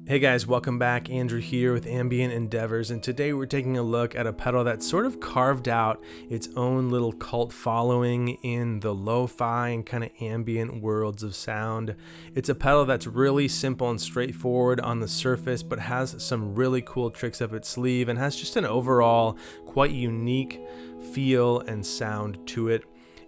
Hey guys, welcome back. Andrew here with Ambient Endeavors, and today we're taking a look at a pedal that's sort of carved out its own little cult following in the lo-fi and kind of ambient worlds of sound. It's a pedal that's really simple and straightforward on the surface, but has some really cool tricks up its sleeve and has just an overall quite unique feel and sound to it.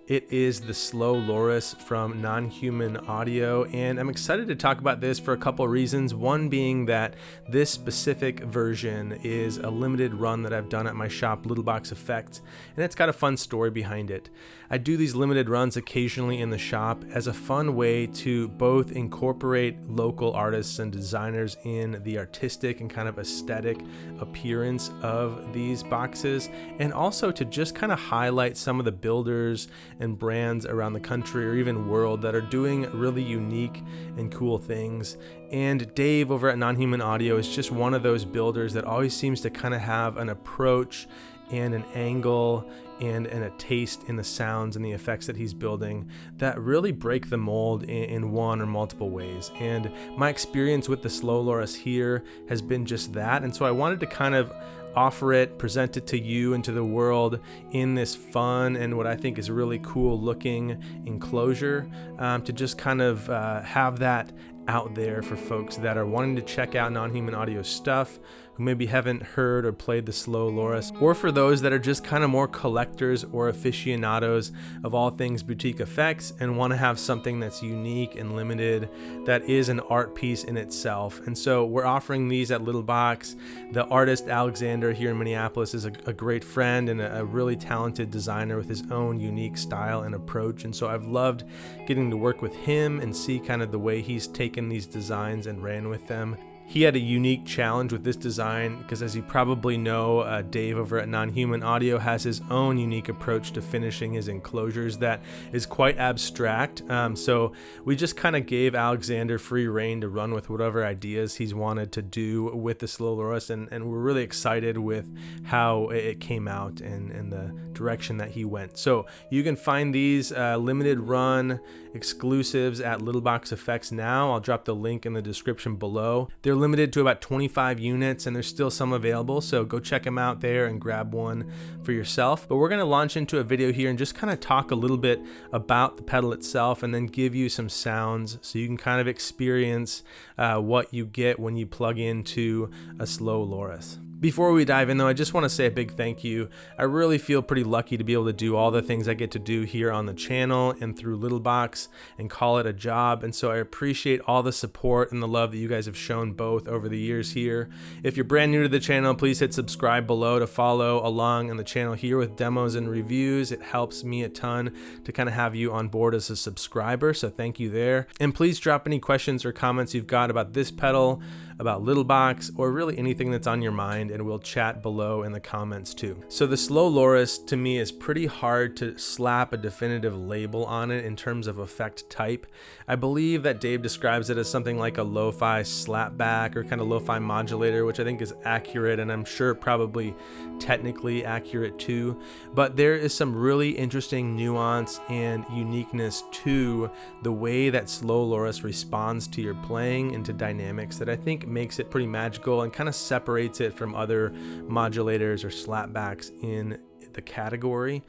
It is the Slow Loris from Non-Human Audio, and I'm excited to talk about this for a couple of reasons. One being that this specific version is a limited run that I've done at my shop, Little Box Effects, and it's got a fun story behind it. I do these limited runs occasionally in the shop as a fun way to both incorporate local artists and designers in the artistic and kind of aesthetic appearance of these boxes, and also to just kind of highlight some of the builders and brands around the country or even world that are doing really unique and cool things. And Dave over at Non-Human Audio is just one of those builders that always seems to kind of have an approach and an angle and a taste in the sounds and the effects that he's building that really break the mold in one or multiple ways. And my experience with the Slow Loris here has been just that, and so I wanted to kind of offer it, present it to you and to the world in this fun and what I think is a really cool looking enclosure, to just kind of have that out there for folks that are wanting to check out Non-Human Audio stuff, who maybe haven't heard or played the Slow Loris, or for those that are just kind of more collectors or aficionados of all things boutique effects and want to have something that's unique and limited that is an art piece in itself. And so we're offering these at Little Box. The artist Alexander here in Minneapolis is a great friend and a really talented designer with his own unique style and approach, and so I've loved getting to work with him and see kind of the way he's taken these designs and ran with them. He had a unique challenge with this design because, as you probably know, Dave over at Non-Human Audio has his own unique approach to finishing his enclosures that is quite abstract. So we just kind of gave Alexander free rein to run with whatever ideas he's wanted to do with the Slow Loris, and we're really excited with how it came out and the direction that he went. So you can find these limited run exclusives at Little Box Effects now. I'll drop the link in the description below. They're limited to about 25 units and there's still some available, so go check them out there and grab one for yourself. But we're going to launch into a video here and just kind of talk a little bit about the pedal itself and then give you some sounds so you can kind of experience what you get when you plug into a Slow Loris. Before we dive in though, I just want to say a big thank you. I really feel pretty lucky to be able to do all the things I get to do here on the channel and through Little Box and call it a job, and so I appreciate all the support and the love that you guys have shown both over the years here. If you're brand new to the channel, please hit subscribe below to follow along on the channel here with demos and reviews. It helps me a ton to kind of have you on board as a subscriber, so thank you there. And please drop any questions or comments you've got about this pedal, about Little Box, or really anything that's on your mind, and we'll chat below in the comments too. So the Slow Loris to me is pretty hard to slap a definitive label on it in terms of effect type. I believe that Dave describes it as something like a lo-fi slapback or kind of lo-fi modulator, which I think is accurate, and I'm sure probably technically accurate too. But there is some really interesting nuance and uniqueness to the way that Slow Loris responds to your playing and to dynamics that I think makes it pretty magical and kind of separates it from other modulators or slapbacks in the category.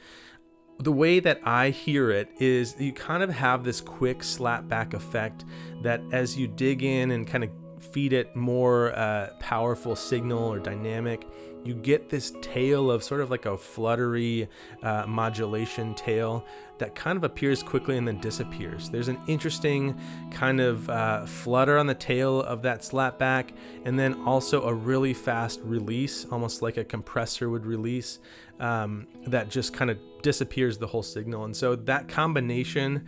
The way that I hear it is you kind of have this quick slapback effect that as you dig in and kind of feed it more powerful signal or dynamic, you get this tail of sort of like a fluttery modulation tail that kind of appears quickly and then disappears. There's an interesting kind of flutter on the tail of that slapback, and then also a really fast release, almost like a compressor would release, that just kind of disappears the whole signal. And so that combination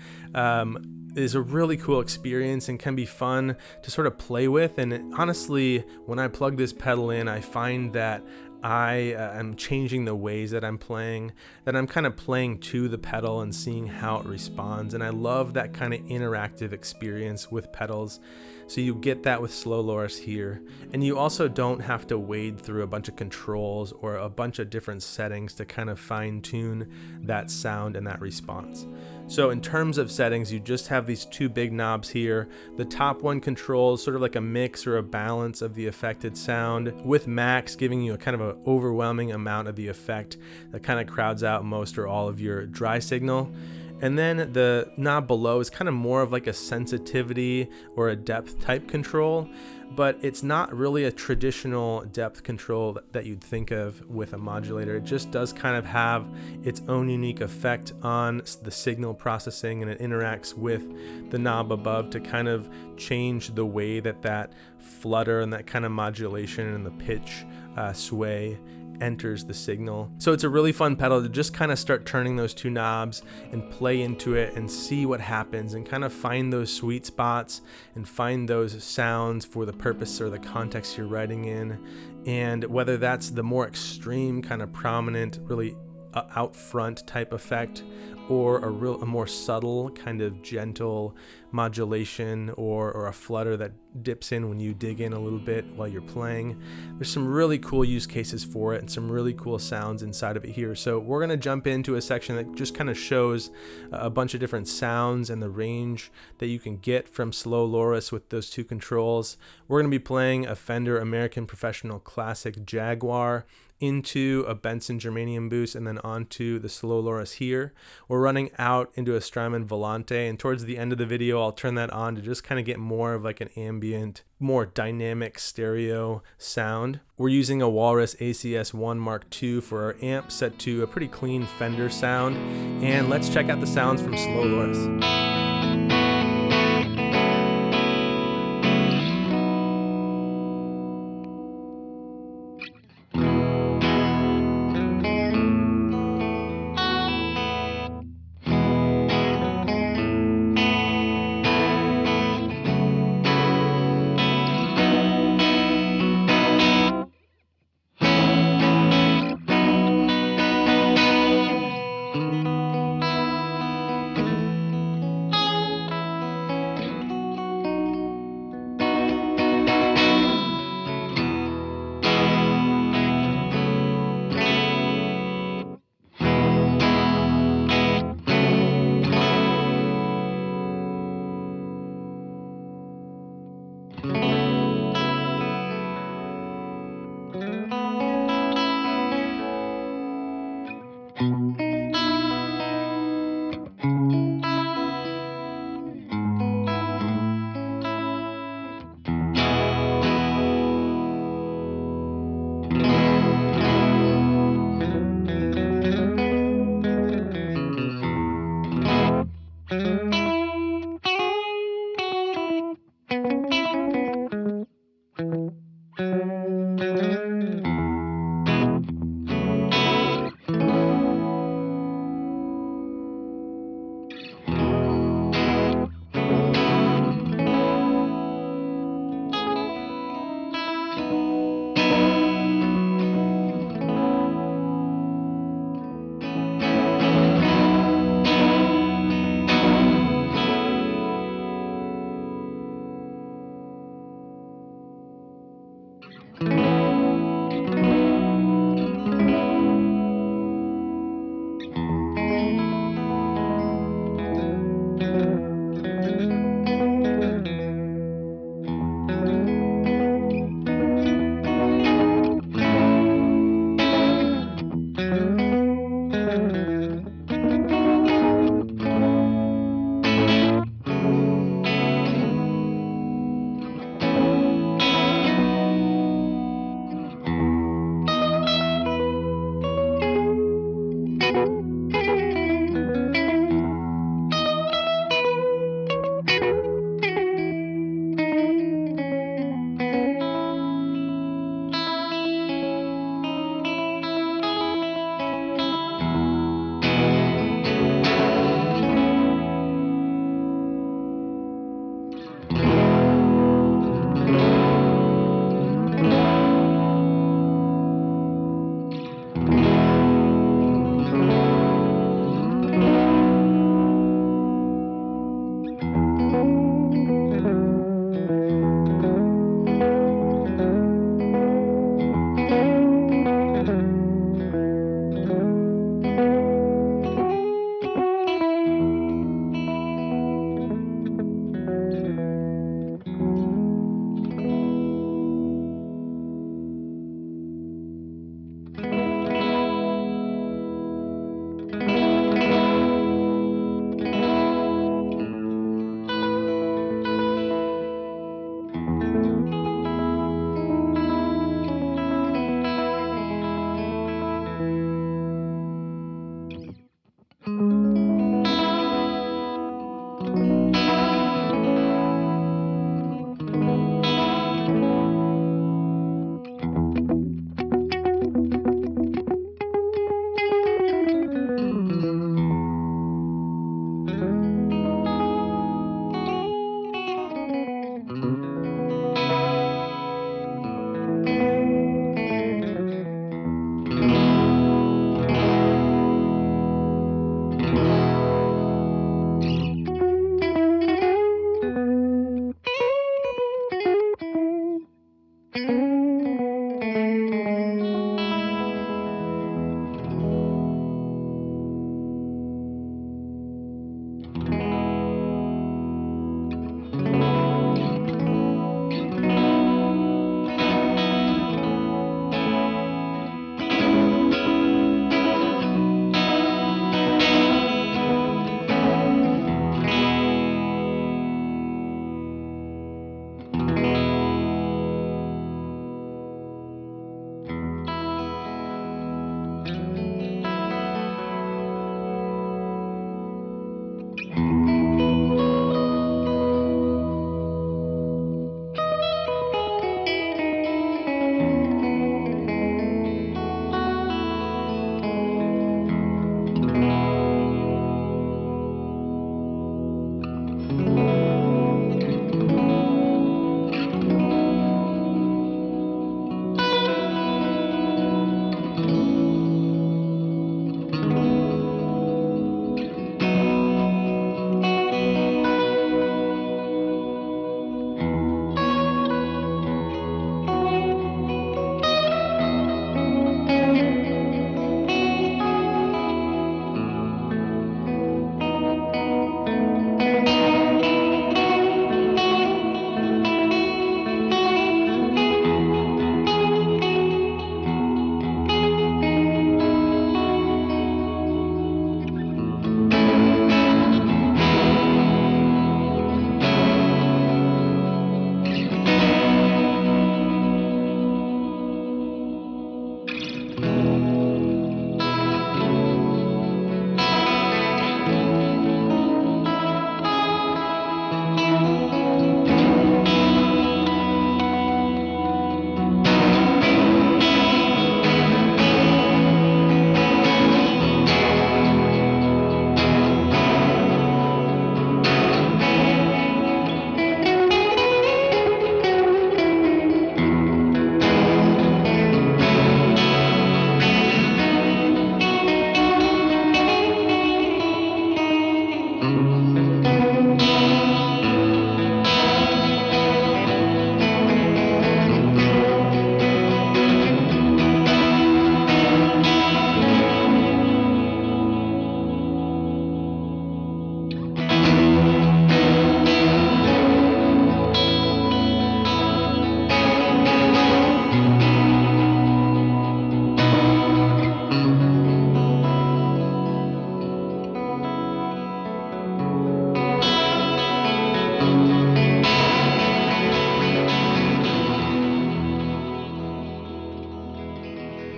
is a really cool experience and can be fun to sort of play with. And honestly, when I plug this pedal in, I find that I am changing the ways that I'm playing, that I'm kind of playing to the pedal and seeing how it responds. And I love that kind of interactive experience with pedals. So you get that with Slow Loris here. And you also don't have to wade through a bunch of controls or a bunch of different settings to kind of fine tune that sound and that response. So in terms of settings, you just have these two big knobs here. The top one controls sort of like a mix or a balance of the affected sound, with max giving you a kind of an overwhelming amount of the effect that kind of crowds out most or all of your dry signal. And then the knob below is kind of more of like a sensitivity or a depth type control, but it's not really a traditional depth control that you'd think of with a modulator. It just does kind of have its own unique effect on the signal processing, and it interacts with the knob above to kind of change the way that flutter and that kind of modulation and the pitch sway enters the signal. So it's a really fun pedal to just kind of start turning those two knobs and play into it and see what happens and kind of find those sweet spots and find those sounds for the purpose or the context you're writing in. And whether that's the more extreme kind of prominent, really out front type effect, or a more subtle kind of gentle modulation, or a flutter that dips in when you dig in a little bit while you're playing. There's some really cool use cases for it and some really cool sounds inside of it here. So we're going to jump into a section that just kind of shows a bunch of different sounds and the range that you can get from Slow Loris with those two controls. We're going to be playing a Fender American Professional Classic Jaguar into a Benson Germanium boost and then onto the Slow Loris here. We're running out into a Strymon Volante, and towards the end of the video I'll turn that on to just kind of get more of like an ambient, more dynamic stereo sound. We're using a Walrus ACS1 Mark II for our amp, set to a pretty clean Fender sound, and let's check out the sounds from Slow Loris.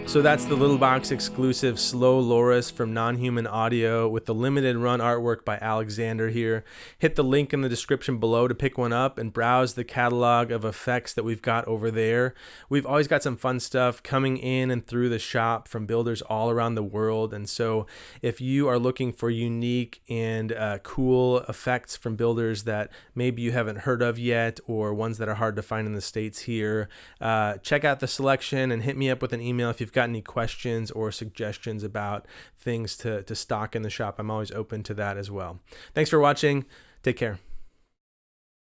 So that's the Little Box exclusive Slow Loris from Non-Human Audio with the limited run artwork by Alexander here. Hit the link in the description below to pick one up and browse the catalog of effects that we've got over there. We've always got some fun stuff coming in and through the shop from builders all around the world. And so if you are looking for unique and cool effects from builders that maybe you haven't heard of yet, or ones that are hard to find in the States here, check out the selection and hit me up with an email if you've got any questions or suggestions about things to stock in the shop. I'm always open to that as well. Thanks for watching. Take care.